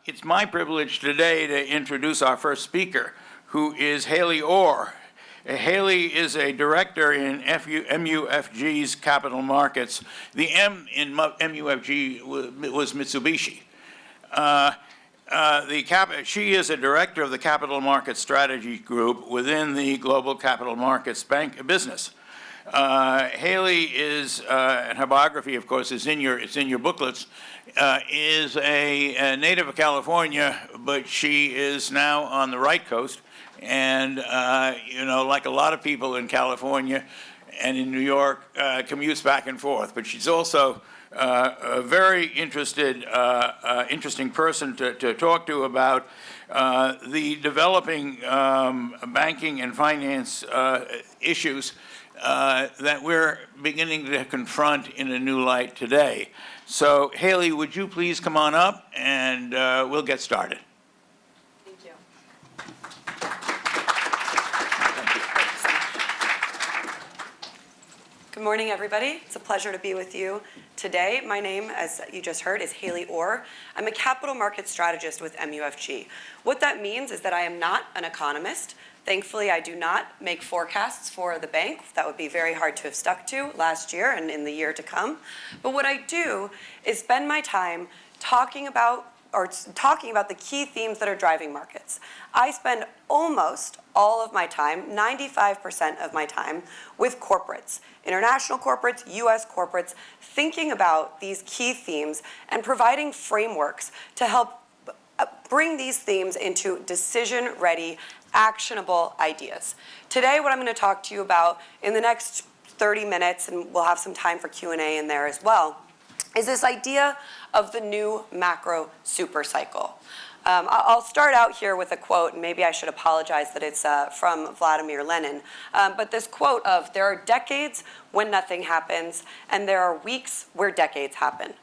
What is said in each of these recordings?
It's my privilege today to introduce our first speaker, who is Hailey Orr. Hailey is a director in MUFG's capital markets. The M in MUFG was Mitsubishi. She is a director of the Capital Market Strategy Group within the Global Capital Markets Bank business. Hailey is, and her biography, of course, is in your booklets, is a native of California, but she is now on the right coast, and like a lot of people in California and in New York, commutes back and forth. But she's also a very interesting person to talk to about the developing banking and finance issues that we're beginning to confront in a new light today. So, Hailey, would you please come on up, and we'll get started. Thank you. Good morning, everybody. It's a pleasure to be with you today. My name, as you just heard, is Hailey Orr. I'm a capital market strategist with MUFG. What that means is that I am not an economist. Thankfully, I do not make forecasts for the bank. That would be very hard to have stuck to last year and in the year to come. But what I do is spend my time talking about the key themes that are driving markets. I spend almost all of my time, 95% of my time, with corporates, international corporates, US corporates, thinking about these key themes and providing frameworks to help bring these themes into decision-ready, actionable ideas. Today, what I'm going to talk to you about in the next 30 minutes, and we'll have some time for Q&A in there as well, is this idea of the new macro super cycle. I'll start out here with a quote, and maybe I should apologize that it's from Vladimir Lenin, but this quote of, "There are decades when nothing happens, and there are weeks where decades happen."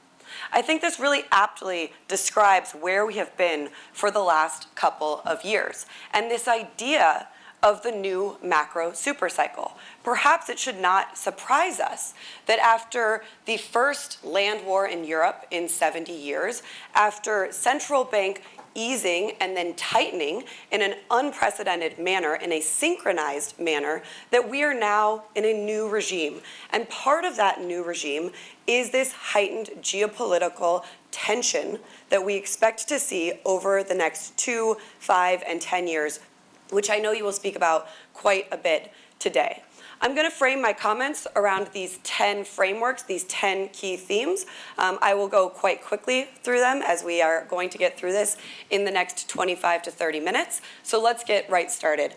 I think this really aptly describes where we have been for the last couple of years, and this idea of the new macro supercycle. Perhaps it should not surprise us that after the first land war in Europe in 70 years, after central bank easing and then tightening in an unprecedented manner, in a synchronized manner, that we are now in a new regime. And part of that new regime is this heightened geopolitical tension that we expect to see over the next 2, 5, and 10 years, which I know you will speak about quite a bit today. I'm going to frame my comments around these 10 frameworks, these 10 key themes. I will go quite quickly through them as we are going to get through this in the next 25 to 30 minutes. So let's get right started.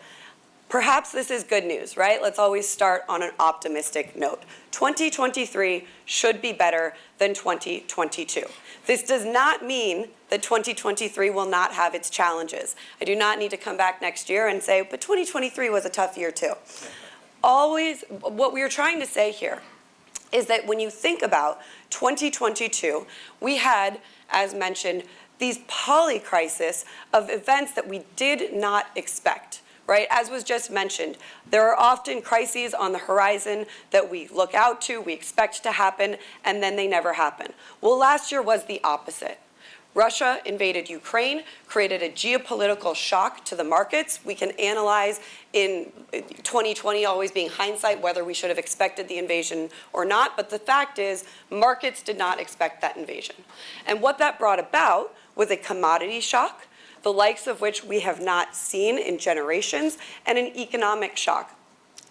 Perhaps this is good news, right? Let's always start on an optimistic note. 2023 should be better than 2022. This does not mean that 2023 will not have its challenges. I do not need to come back next year and say, but 2023 was a tough year too. Always, what we are trying to say here is that when you think about 2022, we had, as mentioned, these polycrisis of events that we did not expect. Right? As was just mentioned, there are often crises on the horizon that we look out to, we expect to happen, and then they never happen. Well, last year was the opposite. Russia invaded Ukraine, created a geopolitical shock to the markets. We can analyze in 2020, always being hindsight, whether we should have expected the invasion or not, but the fact is, markets did not expect that invasion. And what that brought about was a commodity shock, the likes of which we have not seen in generations, and an economic shock.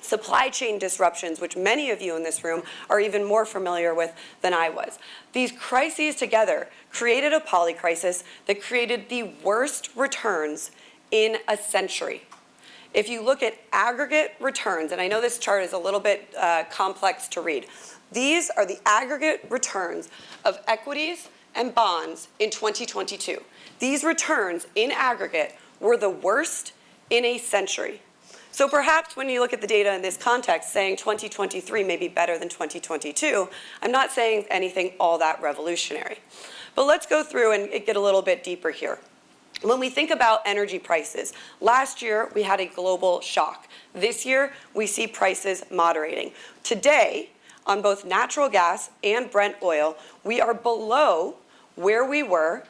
Supply chain disruptions, which many of you in this room are even more familiar with than I was. These crises together created a polycrisis that created the worst returns in a century. If you look at aggregate returns, and I know this chart is a little bit complex to read, these are the aggregate returns of equities and bonds in 2022. These returns in aggregate were the worst in a century. So perhaps when you look at the data in this context, saying 2023 may be better than 2022, I'm not saying anything all that revolutionary. But let's go through and get a little bit deeper here. When we think about energy prices, last year we had a global shock. This year we see prices moderating. Today, on both natural gas and Brent oil, we are below where we were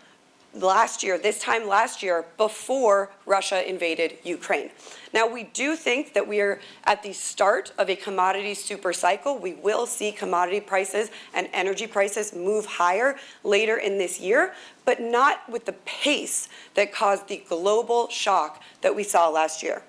this time last year, before Russia invaded Ukraine. Now, we do think that we are at the start of a commodity super cycle. We will see commodity prices and energy prices move higher later in this year, but not with the pace that caused the global shock that we saw last year.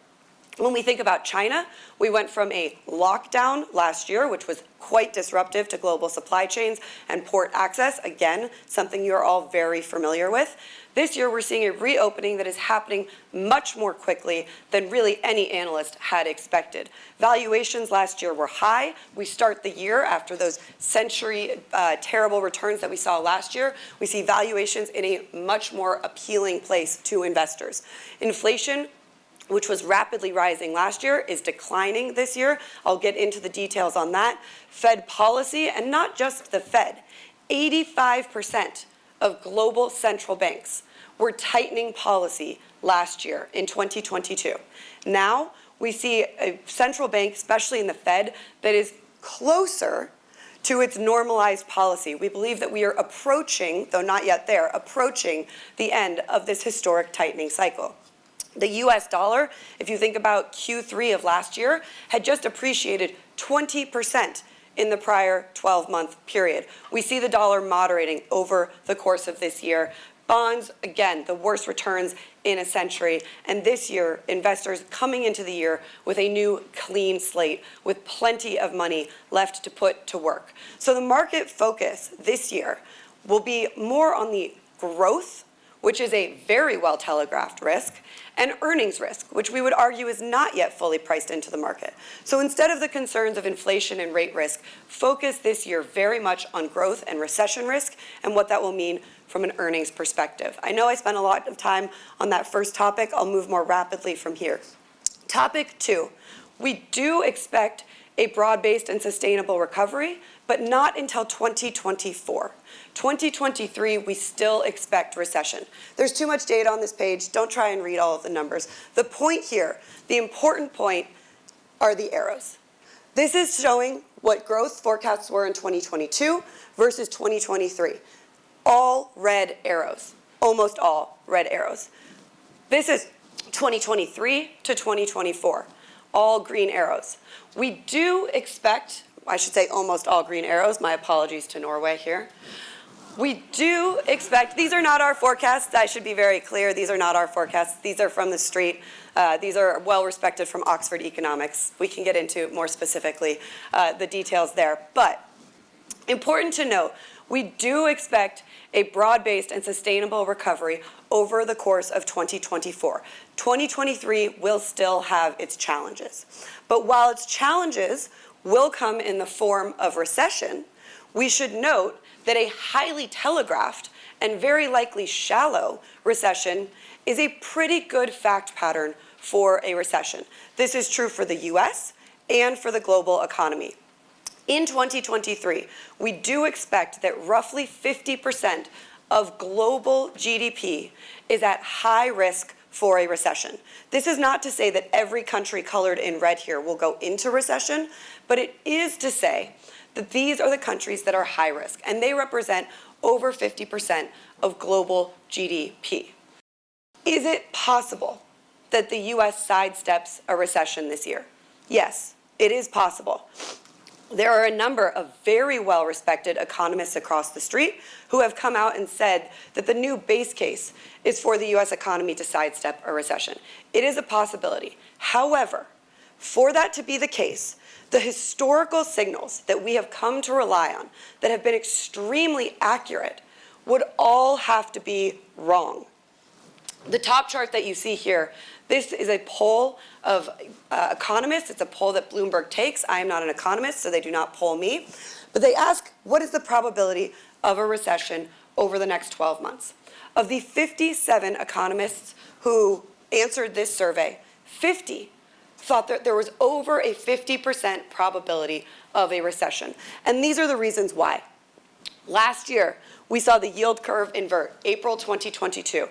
When we think about China, we went from a lockdown last year, which was quite disruptive to global supply chains and port access, again, something you're all very familiar with. This year, we're seeing a reopening that is happening much more quickly than really any analyst had expected. Valuations last year were high. We start the year after those century terrible returns that we saw last year. We see valuations in a much more appealing place to investors. Inflation, which was rapidly rising last year, is declining this year. I'll get into the details on that. Fed policy, and not just the Fed, 85% of global central banks were tightening policy last year in 2022. Now, we see a central bank, especially in the Fed, that is closer to its normalized policy. We believe that we are approaching, though not yet there, approaching the end of this historic tightening cycle. The US dollar, if you think about Q3 of last year, had just appreciated 20% in the prior 12-month period. We see the dollar moderating over the course of this year. Bonds, again, the worst returns in a century. And this year, investors coming into the year with a new clean slate, with plenty of money left to put to work. So the market focus this year will be more on the growth, which is a very well telegraphed risk, and earnings risk, which we would argue is not yet fully priced into the market. So instead of the concerns of inflation and rate risk, focus this year very much on growth and recession risk and what that will mean from an earnings perspective. I know I spent a lot of time on that first topic. I'll move more rapidly from here. Topic 2, we do expect a broad-based and sustainable recovery, but not until 2024. 2023, we still expect recession. There's too much data on this page. Don't try and read all of the numbers. The point here, the important point, are the arrows. This is showing what growth forecasts were in 2022 versus 2023. All red arrows, almost all red arrows. This is 2023 to 2024, all green arrows. We do expect, I should say almost all green arrows, my apologies to Norway here. We do expect, these are not our forecasts, I should be very clear, these are not our forecasts, these are from the street. These are well respected from Oxford Economics. We can get into more specifically the details there. But important to note, we do expect a broad-based and sustainable recovery over the course of 2024. 2023 will still have its challenges. But while its challenges will come in the form of recession, we should note that a highly telegraphed and very likely shallow recession is a pretty good fact pattern for a recession. This is true for the US and for the global economy. In 2023, we do expect that roughly 50% of global GDP is at high risk for a recession. This is not to say that every country colored in red here will go into recession, but it is to say that these are the countries that are high risk, and they represent over 50% of global GDP. Is it possible that the US sidesteps a recession this year? Yes, it is possible. There are a number of very well-respected economists across the street who have come out and said that the new base case is for the US economy to sidestep a recession. It is a possibility. However, for that to be the case, the historical signals that we have come to rely on that have been extremely accurate would all have to be wrong. The top chart that you see here, this is a poll of economists. It's a poll that Bloomberg takes. I am not an economist, so they do not poll me. But they ask, what is the probability of a recession over the next 12 months? Of the 57 economists who answered this survey, 50 thought that there was over a 50% probability of a recession. And these are the reasons why. Last year, we saw the yield curve invert, April 2022.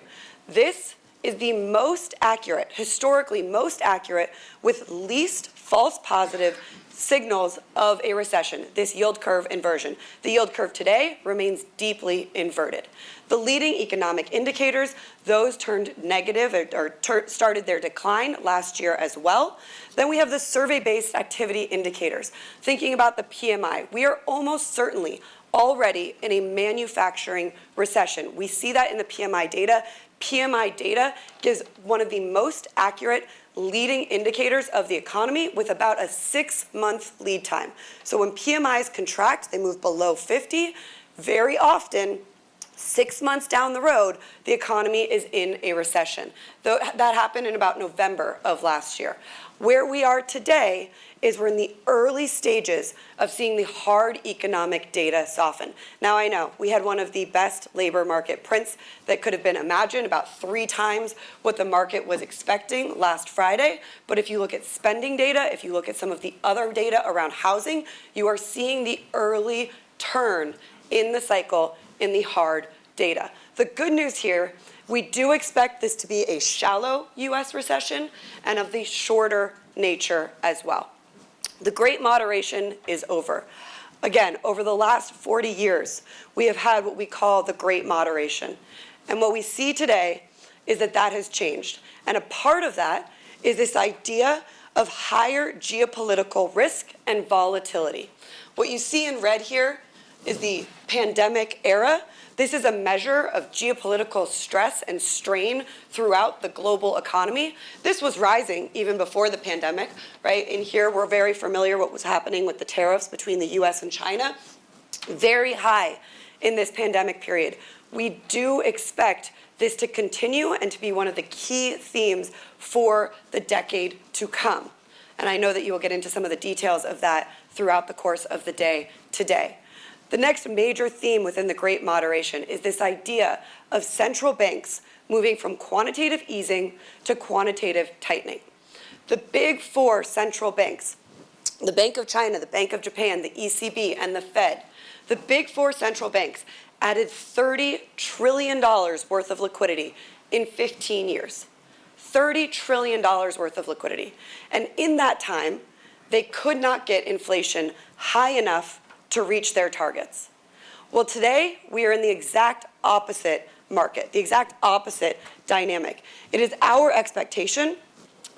This is the most accurate, historically most accurate, with least false positive signals of a recession, this yield curve inversion. The yield curve today remains deeply inverted. The leading economic indicators, those turned negative or started their decline last year as well. Then we have the survey-based activity indicators. Thinking about the PMI, we are almost certainly already in a manufacturing recession. We see that in the PMI data. PMI data gives one of the most accurate leading indicators of the economy with about a 6-month lead time. So when PMIs contract, they move below 50. Very often, 6 months down the road, the economy is in a recession. That happened in about November of last year. Where we are today is we're in the early stages of seeing the hard economic data soften. Now I know, we had one of the best labor market prints that could have been imagined, about 3 times what the market was expecting last Friday. But if you look at spending data, if you look at some of the other data around housing, you are seeing the early turn in the cycle in the hard data. The good news here, we do expect this to be a shallow US recession and of the shorter nature as well. The Great Moderation is over. Again, over the last 40 years, we have had what we call the Great Moderation. And what we see today is that that has changed. And a part of that is this idea of higher geopolitical risk and volatility. What you see in red here is the pandemic era. This is a measure of geopolitical stress and strain throughout the global economy. This was rising even before the pandemic, right? In here, we're very familiar what was happening with the tariffs between the US and China. Very high in this pandemic period. We do expect this to continue and to be one of the key themes for the decade to come. And I know that you will get into some of the details of that throughout the course of the day today. The next major theme within the Great Moderation is this idea of central banks moving from quantitative easing to quantitative tightening. The big 4 central banks, the Bank of China, the Bank of Japan, the ECB, and the Fed, the big 4 central banks added $30 trillion worth of liquidity in 15 years. $30 trillion worth of liquidity. And in that time, they could not get inflation high enough to reach their targets. Well, today, we are in the exact opposite market, the exact opposite dynamic. It is our expectation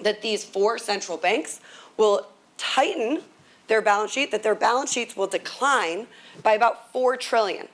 that these 4 central banks will tighten their balance sheet, that their balance sheets will decline by about $4 trillion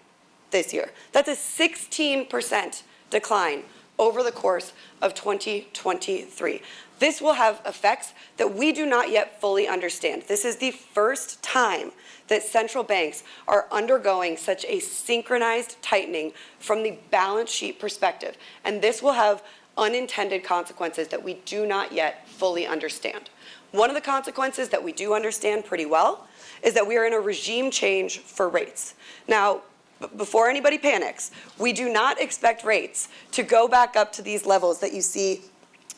this year. That's a 16% decline over the course of 2023. This will have effects that we do not yet fully understand. This is the first time that central banks are undergoing such a synchronized tightening from the balance sheet perspective. And this will have unintended consequences that we do not yet fully understand. One of the consequences that we do understand pretty well is that we are in a regime change for rates. Now, before anybody panics, we do not expect rates to go back up to these levels that you see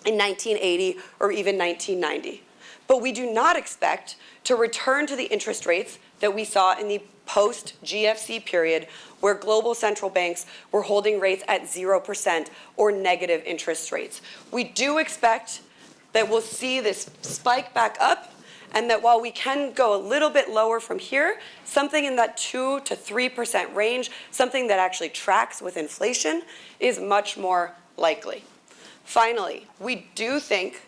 in 1980 or even 1990. But we do not expect to return to the interest rates that we saw in the post-GFC period, where global central banks were holding rates at 0% or negative interest rates. We do expect that we'll see this spike back up, and that while we can go a little bit lower from here, something in that 2 to 3% range, something that actually tracks with inflation, is much more likely. Finally, we do think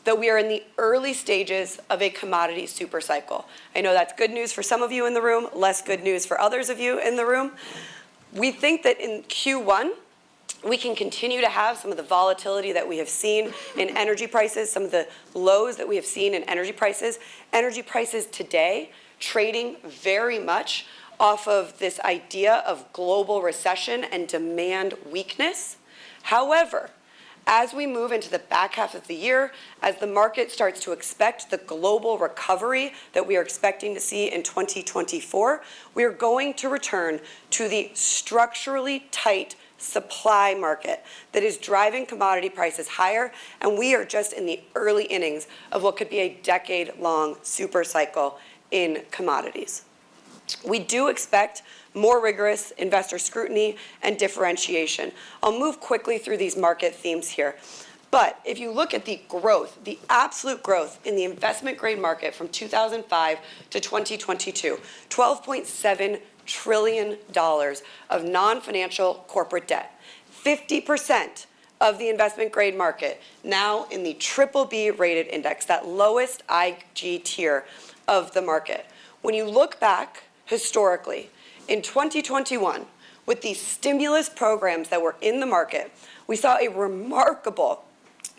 that we are in the early stages of a commodity supercycle. I know that's good news for some of you in the room, less good news for others of you in the room. We think that in Q1, we can continue to have some of the volatility that we have seen in energy prices, some of the lows that we have seen in energy prices. Energy prices today trading very much off of this idea of global recession and demand weakness. However, as we move into the back half of the year, as the market starts to expect the global recovery that we are expecting to see in 2024, we are going to return to the structurally tight supply market that is driving commodity prices higher, and we are just in the early innings of what could be a decade-long super cycle in commodities. We do expect more rigorous investor scrutiny, and differentiation. I'll move quickly through these market themes here. But if you look at the growth, the absolute growth in the investment grade market from 2005 to 2022, $12.7 trillion of non-financial corporate debt. 50% of the investment grade market now in the BBB rated index, that lowest IG tier of the market. When you look back historically, in 2021, with the stimulus programs that were in the market, we saw a remarkable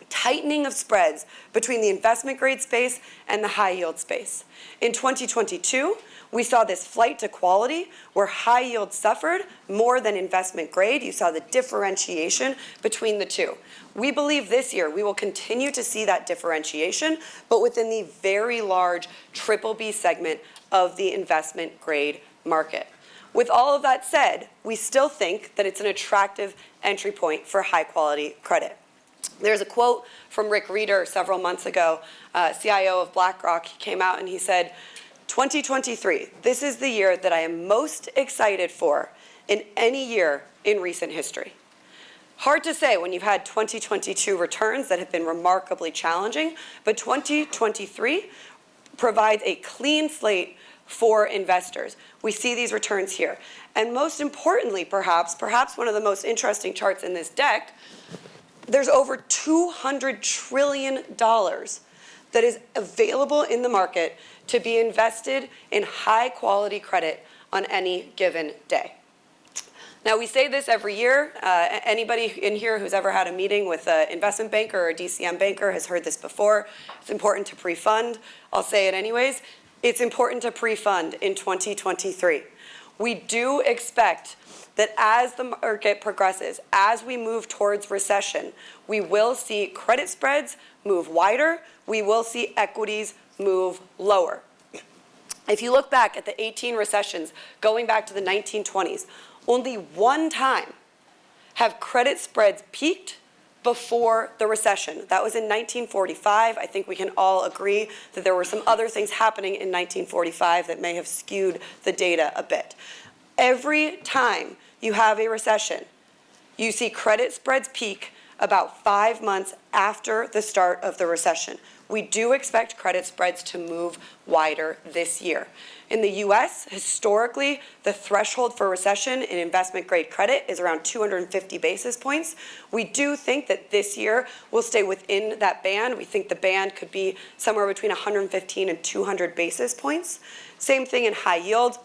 tightening of spreads between the investment grade space and the high yield space. In 2022, we saw this flight to quality where high yield suffered more than investment grade. You saw the differentiation between the two. We believe this year we will continue to see that differentiation, but within the very large BBB segment of the investment grade market. With all of that said, we still think that it's an attractive entry point for high quality credit. There's a quote from Rick Reeder several months ago, CIO of BlackRock. He came out and he said, 2023, this is the year that I am most excited for in any year in recent history. Hard to say when you've had 2022 returns that have been remarkably challenging, but 2023 provides a clean slate for investors. We see these returns here. And most importantly, perhaps one of the most interesting charts in this deck, there's over $200 trillion that is available in the market to be invested in high quality credit on any given day. Now, we say this every year. Anybody in here who's ever had a meeting with an investment banker or a DCM banker has heard this before. It's important to pre-fund. I'll say it anyways. It's important to pre-fund in 2023. We do expect that as the market progresses, as we move towards recession, we will see credit spreads move wider, we will see equities move lower. If you look back at the 18 recessions, going back to the 1920s, only one time have credit spreads peaked before the recession. That was in 1945. I think we can all agree that there were some other things happening in 1945 that may have skewed the data a bit. Every time you have a recession, you see credit spreads peak about 5 months after the start of the recession. We do expect credit spreads to move wider this year. In the US, historically, the threshold for recession in investment grade credit is around 250 basis points. We do think that this year we'll stay within that band. We think the band could be somewhere between 115 and 200 basis points. Same thing in high yield.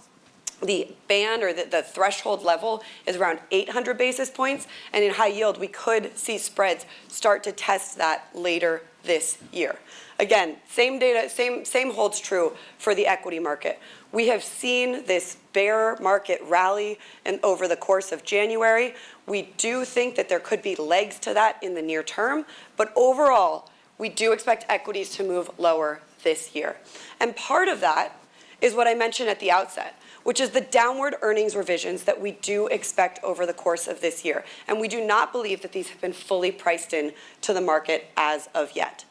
The band or the threshold level is around 800 basis points, and in high yield we could see spreads start to test that later this year. Again, same data, same holds true for the equity market. We have seen this bear market rally over the course of January. We do think that there could be legs to that in the near term, but overall, we do expect equities to move lower this year. And part of that is what I mentioned at the outset, which is the downward earnings revisions that we do expect over the course of this year. And we do not believe that these have been fully priced in to the market as of yet.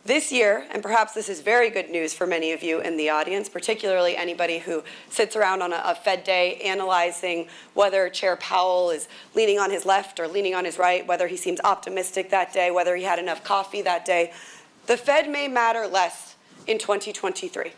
This year, and perhaps this is very good news for many of you in the audience, particularly anybody who sits around on a Fed day analyzing whether Chair Powell is leaning on his left or leaning on his right, whether he seems optimistic that day, whether he had enough coffee that day. The Fed may matter less in 2023.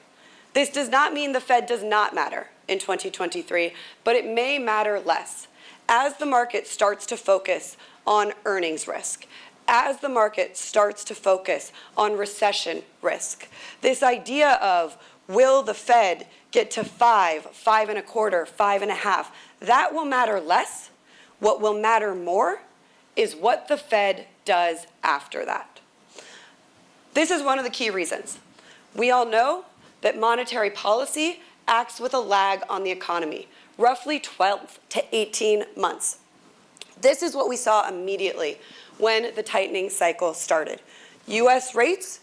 This does not mean the Fed does not matter in 2023, but it may matter less. As the market starts to focus on earnings risk, as the market starts to focus on recession risk, this idea of will the Fed get to 5, 5.25, 5.5, that will matter less. What will matter more is what the Fed does after that. This is one of the key reasons. We all know that monetary policy acts with a lag on the economy, roughly 12 to 18 months. This is what we saw immediately when the tightening cycle started. US rates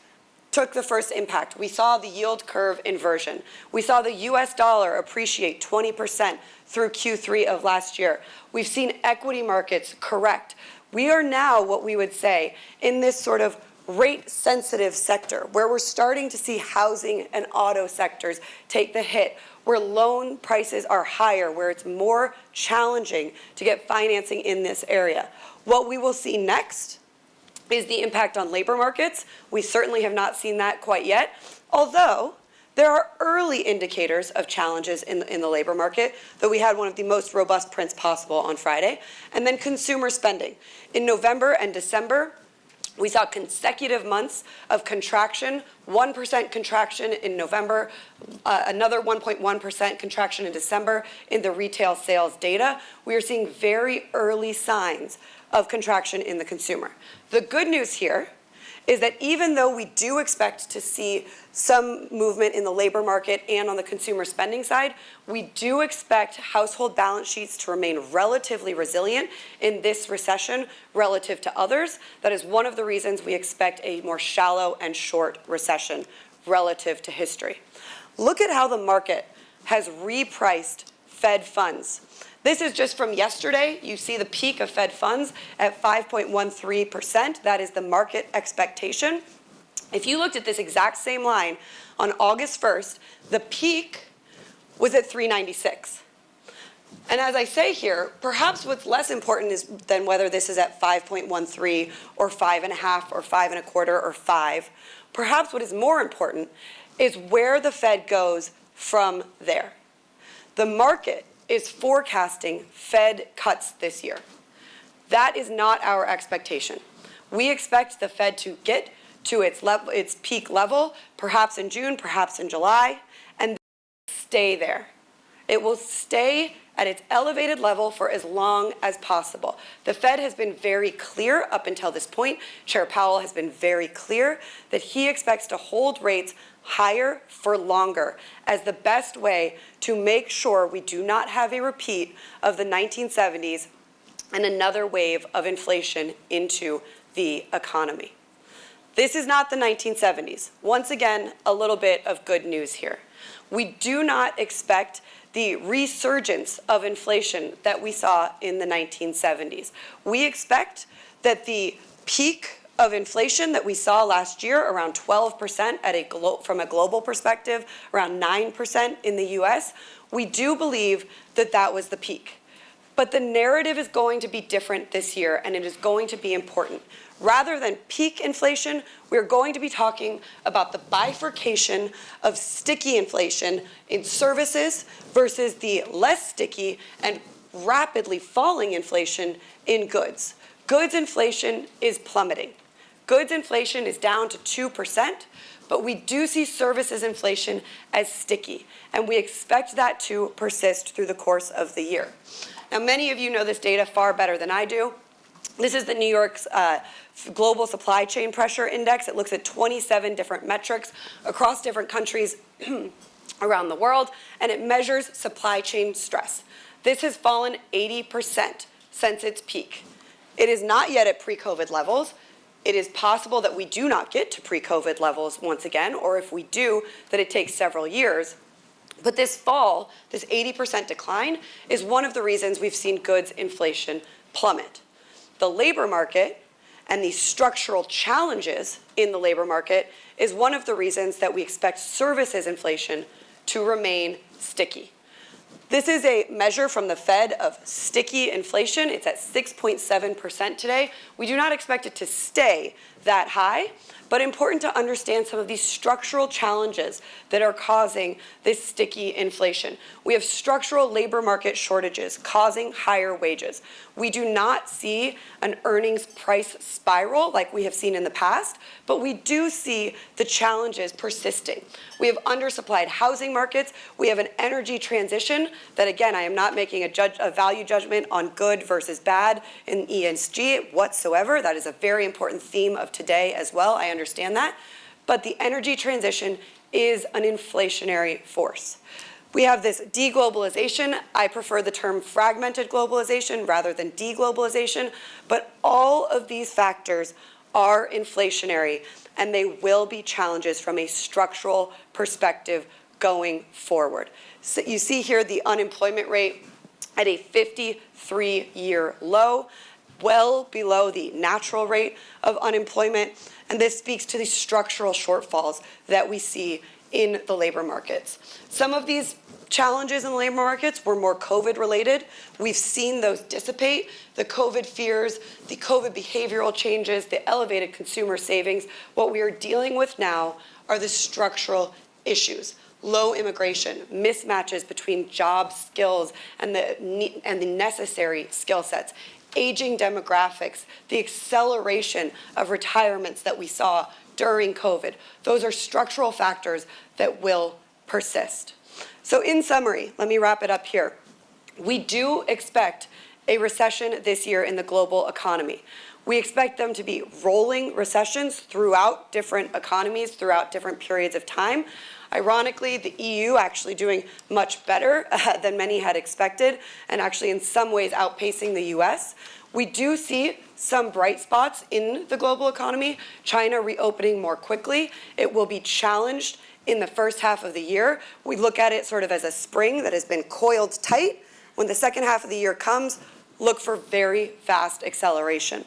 took the first impact. We saw the yield curve inversion. We saw the US dollar appreciate 20% through Q3 of last year. We've seen equity markets correct. We are now, what we would say, in this sort of rate-sensitive sector where we're starting to see housing and auto sectors take the hit, where loan prices are higher, where it's more challenging to get financing in this area. What we will see next is the impact on labor markets. We certainly have not seen that quite yet, although there are early indicators of challenges in the labor market, though we had one of the most robust prints possible on Friday. And then consumer spending. In November and December, we saw consecutive months of contraction, 1% contraction in November, another 1.1% contraction in December in the retail sales data. We are seeing very early signs of contraction in the consumer. The good news here is that even though we do expect to see some movement in the labor market and on the consumer spending side, we do expect household balance sheets to remain relatively resilient in this recession relative to others. That is one of the reasons we expect a more shallow and short recession relative to history. Look at how the market has repriced Fed funds. This is just from yesterday. You see the peak of Fed funds at 5.13%. That is the market expectation. If you looked at this exact same line on August 1st, the peak was at 396. And as I say here, perhaps what's less important than whether this is at 5.13 or 5.5 or 5.25 or 5. Perhaps what is more important is where the Fed goes from there. The market is forecasting Fed cuts this year. That is not our expectation. We expect the Fed to get to its peak level, perhaps in June, perhaps in July, and stay there. It will stay at its elevated level for as long as possible. The Fed has been very clear up until this point. Chair Powell has been very clear that he expects to hold rates higher for longer as the best way to make sure we do not have a repeat of the 1970s and another wave of inflation into the economy. This is not the 1970s. Once again, a little bit of good news here. We do not expect the resurgence of inflation that we saw in the 1970s. We expect that the peak of inflation that we saw last year, around 12% from a global perspective, around 9% in the US, we do believe that that was the peak. But the narrative is going to be different this year, and it is going to be important. Rather than peak inflation, we're going to be talking about the bifurcation of sticky inflation in services versus the less sticky and rapidly falling inflation in goods. Goods inflation is plummeting. Goods inflation is down to 2%, but we do see services inflation as sticky, and we expect that to persist through the course of the year. Now, many of you know this data far better than I do. This is the New York's Global Supply Chain Pressure Index. It looks at 27 different metrics across different countries around the world, and it measures supply chain stress. This has fallen 80% since its peak. It is not yet at pre-COVID levels. It is possible that we do not get to pre-COVID levels once again, or if we do, that it takes several years. But this fall, this 80% decline, is one of the reasons we've seen goods inflation plummet. The labor market and the structural challenges in the labor market is one of the reasons that we expect services inflation to remain sticky. This is a measure from the Fed of sticky inflation. It's at 6.7% today. We do not expect it to stay that high, but important to understand some of these structural challenges that are causing this sticky inflation. We have structural labor market shortages causing higher wages. We do not see an earnings price spiral like we have seen in the past, but we do see the challenges persisting. We have undersupplied housing markets. We have an energy transition that, again, I am not making a value judgment on good versus bad in ESG whatsoever. That is a very important theme of today as well. I understand that. But the energy transition is an inflationary force. We have this deglobalization. I prefer the term fragmented globalization rather than deglobalization. But all of these factors are inflationary, and they will be challenges from a structural perspective going forward. So you see here the unemployment rate at a 53-year low, well below the natural rate of unemployment. And this speaks to the structural shortfalls that we see in the labor markets. Some of these challenges in the labor markets were more COVID related. We've seen those dissipate. The COVID fears, the COVID behavioral changes, the elevated consumer savings. What we are dealing with now are the structural issues. Low immigration, mismatches between job skills and the necessary skill sets, aging demographics, the acceleration of retirements that we saw during COVID. Those are structural factors that will persist. So in summary, let me wrap it up here. We do expect a recession this year in the global economy. We expect them to be rolling recessions throughout different economies, throughout different periods of time. Ironically, the EU actually doing much better than many had expected, and actually in some ways outpacing the US. We do see some bright spots in the global economy. China reopening more quickly. It will be challenged in the first half of the year. We look at it sort of as a spring that has been coiled tight. When the second half of the year comes, look for very fast acceleration.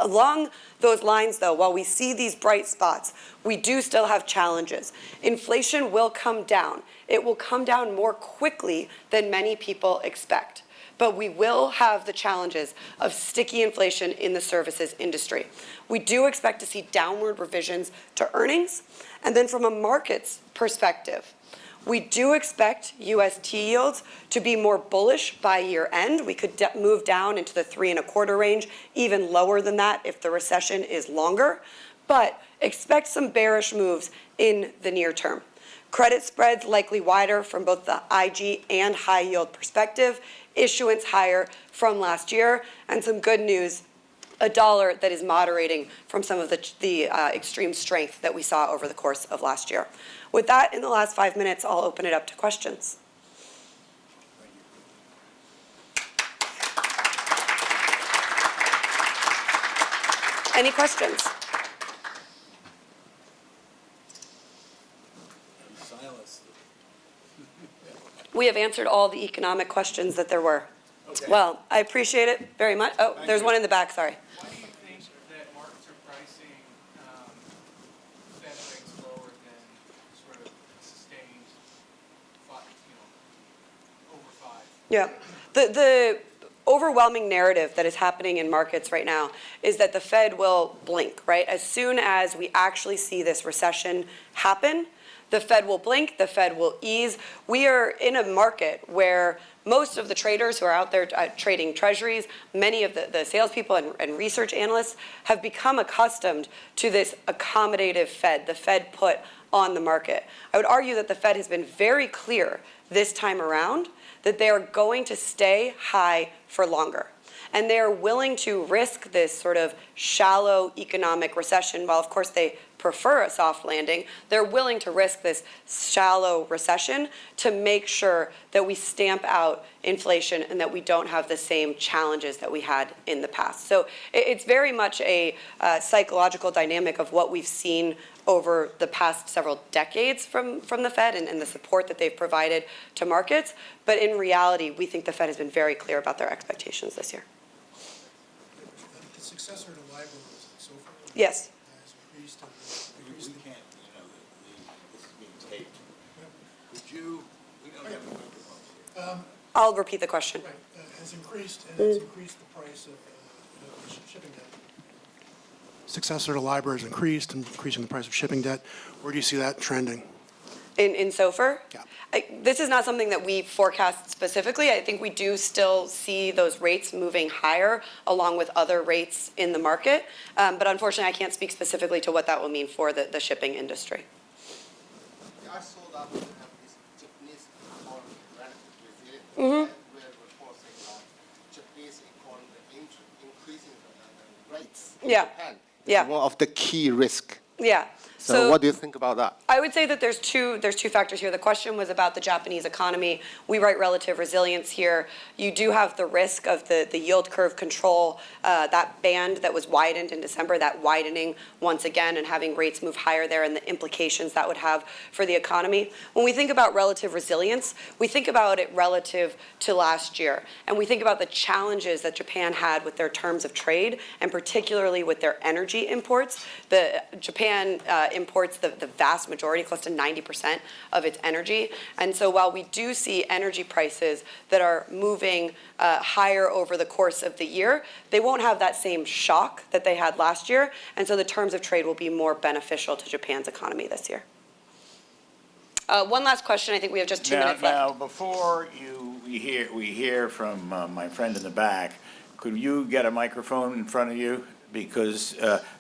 Along those lines, though, while we see these bright spots, we do still have challenges. Inflation will come down. It will come down more quickly than many people expect. But we will have the challenges of sticky inflation in the services industry. We do expect to see downward revisions to earnings. And then from a markets perspective, we do expect US T yields to be more bullish by year end. We could move down into the 3.25 range, even lower than that if the recession is longer. But expect some bearish moves in the near term. Credit spreads likely wider from both the IG and high yield perspective, issuance higher from last year, and some good news, a dollar that is moderating from some of the extreme strength that we saw over the course of last year. With that, in the last 5 minutes, I'll open it up to questions. Any questions? We have answered all the economic questions that there were. Okay. Well, I appreciate it very much. Oh, there's one in the back, sorry. Why do you think that markets are pricing Fed rates lower than sort of sustained, over 5? Yeah. The overwhelming narrative that is happening in markets right now is that the Fed will blink, right? As soon as we actually see this recession happen, the Fed will blink, the Fed will ease. We are in a market where most of the traders who are out there trading treasuries, many of the salespeople and research analysts have become accustomed to this accommodative Fed, the Fed put on the market. I would argue that the Fed has been very clear this time around that they are going to stay high for longer. And they are willing to risk this sort of shallow economic recession. While, of course, they prefer a soft landing, they're willing to risk this shallow recession to make sure that we stamp out inflation and that we don't have the same challenges that we had in the past. So it's very much a psychological dynamic of what we've seen over the past several decades from the Fed and the support that they've provided to markets. But in reality, we think the Fed has been very clear about their expectations this year. The successor to LIBOR is SOFR. Yes. Has increased. We can't, this is being taped. Would you, we don't have a microphone. I'll repeat the question. Right, has increased, and it's increased the price of shipping debt. Successor to LIBOR has increased, and increasing the price of shipping debt. Where do you see that trending? In SOFR? Yeah. This is not something that we forecast specifically. I think we do still see those rates moving higher along with other rates in the market. But unfortunately, I can't speak specifically to what that will mean for the shipping industry. I saw that we have this Japanese economy relatively resilient. Where reports say that Japanese economy increasing the rates in Yeah. Japan. Yeah. One of the key risks. Yeah. So what do you think about that? I would say that there's two factors here. The question was about the Japanese economy. We write relative resilience here. You do have the risk of the yield curve control, that band that was widened in December, that widening once again and having rates move higher there and the implications that would have for the economy. When we think about relative resilience, we think about it relative to last year. And we think about the challenges that Japan had with their terms of trade and particularly with their energy imports. Japan imports the vast majority, close to 90% of its energy. And so while we do see energy prices that are moving higher over the course of the year, they won't have that same shock that they had last year. And so the terms of trade will be more beneficial to Japan's economy this year. One last question. I think we have just 2 minutes left. Now, before we hear from my friend in the back, could you get a microphone in front of you? Because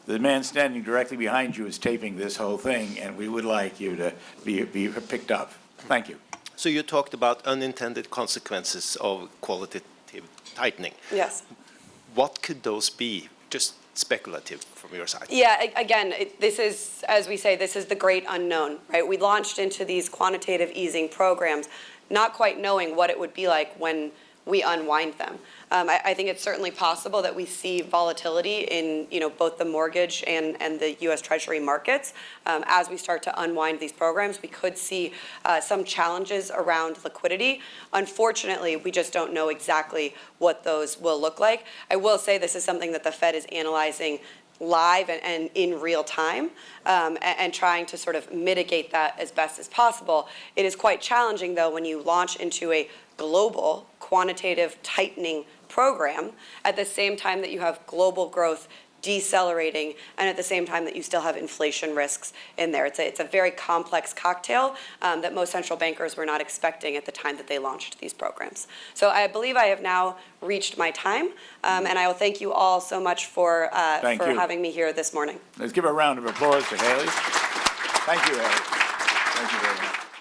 the man standing directly behind you is taping this whole thing, and we would like you to be picked up. Thank you. So you talked about unintended consequences of qualitative tightening. Yes. What could those be? Just speculative from your side. Yeah, again, this is, as we say, this is the great unknown, right? We launched into these quantitative easing programs not quite knowing what it would be like when we unwind them. I think it's certainly possible that we see volatility in both the mortgage and the U.S. Treasury markets. As we start to unwind these programs, we could see some challenges around liquidity. Unfortunately, we just don't know exactly what those will look like. I will say this is something that the Fed is analyzing live and in real time, and trying to sort of mitigate that as best as possible. It is quite challenging, though, when you launch into a global quantitative tightening program at the same time that you have global growth decelerating and at the same time that you still have inflation risks in there. It's a very complex cocktail that most central bankers were not expecting at the time that they launched these programs. So I believe I have now reached my time, and I will thank you all so much for having me here this morning. Let's give a round of applause to Hailey. Thank you, Hailey. Thank you very much.